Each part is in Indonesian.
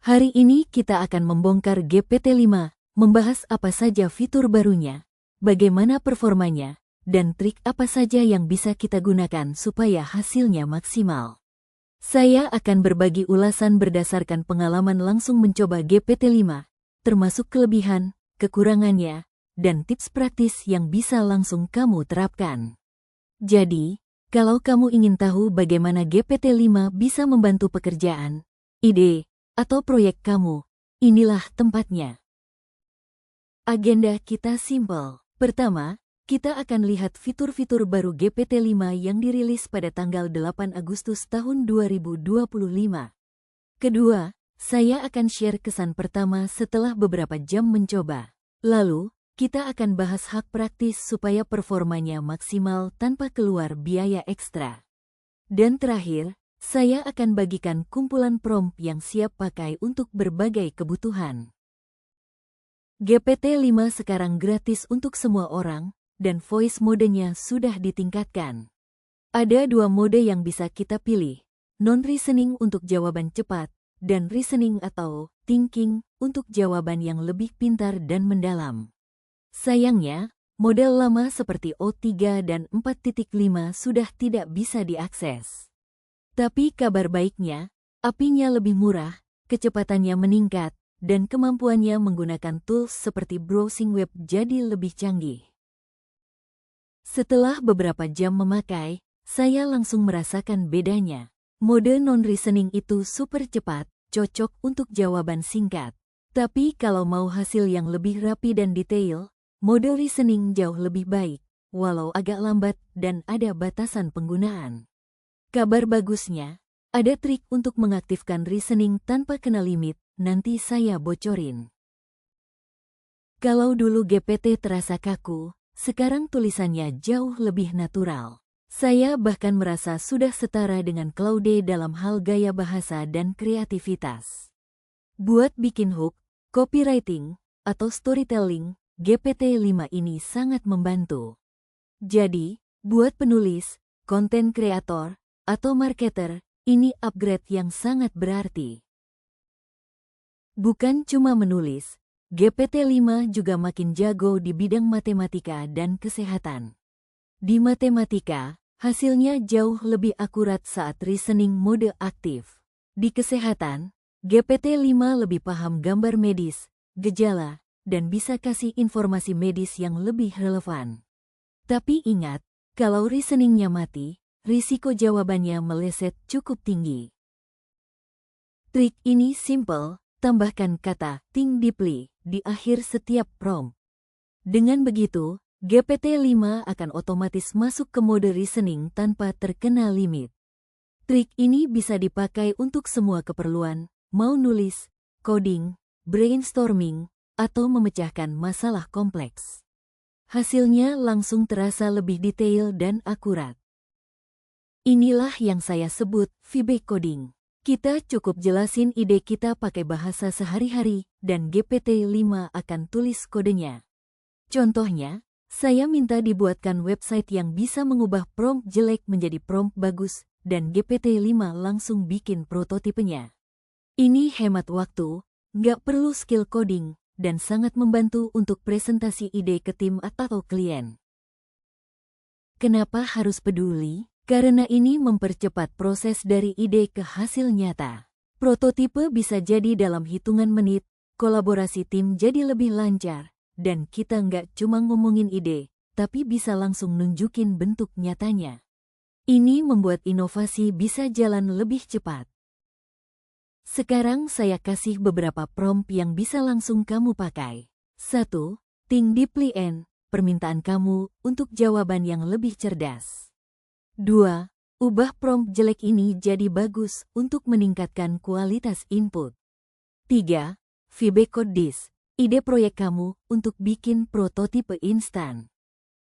Hari ini kita akan membongkar GPT-5, membahas apa saja fitur barunya, bagaimana performanya, dan trik apa saja yang bisa kita gunakan supaya hasilnya maksimal. Saya akan berbagi ulasan berdasarkan pengalaman langsung mencoba GPT-5, termasuk kelebihan, kekurangannya, dan tips praktis yang bisa langsung kamu terapkan. Jadi, kalau kamu ingin tahu bagaimana GPT-5 bisa membantu pekerjaan, ide, atau proyek kamu, inilah tempatnya. Agenda kita simpel. Pertama, kita akan lihat fitur-fitur baru GPT-5 yang dirilis pada tanggal 8 Agustus tahun 2025. Kedua, saya akan share kesan pertama setelah beberapa jam mencoba. Lalu, kita akan bahas hak praktis supaya performanya maksimal tanpa keluar biaya ekstra. Dan terakhir, saya akan bagikan kumpulan prompt yang siap pakai untuk berbagai kebutuhan. GPT-5 sekarang gratis untuk semua orang, dan voice modenya sudah ditingkatkan. Ada dua mode yang bisa kita pilih, non-reasoning untuk jawaban cepat, dan reasoning atau thinking untuk jawaban yang lebih pintar dan mendalam. Sayangnya, model lama seperti O3 dan 4.5 sudah tidak bisa diakses. Tapi kabar baiknya, API-nya lebih murah, kecepatannya meningkat, dan kemampuannya menggunakan tools seperti browsing web jadi lebih canggih. Setelah beberapa jam memakai, saya langsung merasakan bedanya. Mode non-reasoning itu super cepat, cocok untuk jawaban singkat. Tapi kalau mau hasil yang lebih rapi dan detail, mode reasoning jauh lebih baik, walau agak lambat dan ada batasan penggunaan. Kabar bagusnya, ada trik untuk mengaktifkan reasoning tanpa kena limit, nanti saya bocorin. Kalau dulu GPT terasa kaku, sekarang tulisannya jauh lebih natural. Saya bahkan merasa sudah setara dengan Claude dalam hal gaya bahasa dan kreativitas. Buat bikin hook, copywriting, atau storytelling, GPT-5 ini sangat membantu. Jadi, buat penulis, konten kreator, atau marketer, ini upgrade yang sangat berarti. Bukan cuma menulis, GPT-5 juga makin jago di bidang matematika dan kesehatan. Di matematika, hasilnya jauh lebih akurat saat reasoning mode aktif. Di kesehatan, GPT-5 lebih paham gambar medis, gejala, dan bisa kasih informasi medis yang lebih relevan. Tapi ingat, kalau reasoningnya mati, risiko jawabannya meleset cukup tinggi. Trik ini simple, tambahkan kata think deeply di akhir setiap prompt. Dengan begitu, GPT-5 akan otomatis masuk ke mode reasoning tanpa terkena limit. Trik ini bisa dipakai untuk semua keperluan, mau nulis, coding, brainstorming, atau memecahkan masalah kompleks. Hasilnya langsung terasa lebih detail dan akurat. Inilah yang saya sebut vibe coding. Kita cukup jelasin ide kita pakai bahasa sehari-hari, dan GPT-5 akan tulis kodenya. Contohnya, saya minta dibuatkan website yang bisa mengubah prompt jelek menjadi prompt bagus, dan GPT-5 langsung bikin prototipenya. Ini hemat waktu, nggak perlu skill coding, dan sangat membantu untuk presentasi ide ke tim atau klien. Kenapa harus peduli? Karena ini mempercepat proses dari ide ke hasil nyata. Prototipe bisa jadi dalam hitungan menit, kolaborasi tim jadi lebih lancar, dan kita nggak cuma ngomongin ide, tapi bisa langsung nunjukin bentuk nyatanya. Ini membuat inovasi bisa jalan lebih cepat. Sekarang saya kasih beberapa prompt yang bisa langsung kamu pakai. 1. Think deeply and permintaan kamu untuk jawaban yang lebih cerdas. 2. Ubah prompt jelek ini jadi bagus untuk meningkatkan kualitas input. 3. Vibe code this, ide proyek kamu untuk bikin prototipe instan.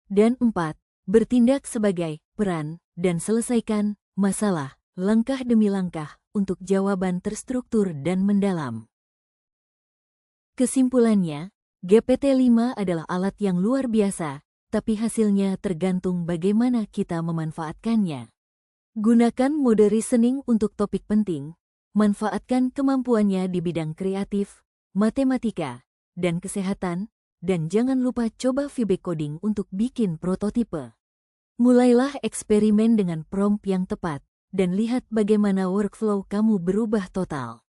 Dan 4. Bertindak sebagai peran dan selesaikan masalah langkah demi langkah untuk jawaban terstruktur dan mendalam. Kesimpulannya, GPT-5 adalah alat yang luar biasa, tapi hasilnya tergantung bagaimana kita memanfaatkannya. Gunakan mode reasoning untuk topik penting, Manfaatkan kemampuannya di bidang kreatif, matematika, dan kesehatan, dan jangan lupa coba VB Coding untuk bikin prototipe. Mulailah eksperimen dengan prompt yang tepat, dan lihat bagaimana workflow kamu berubah total.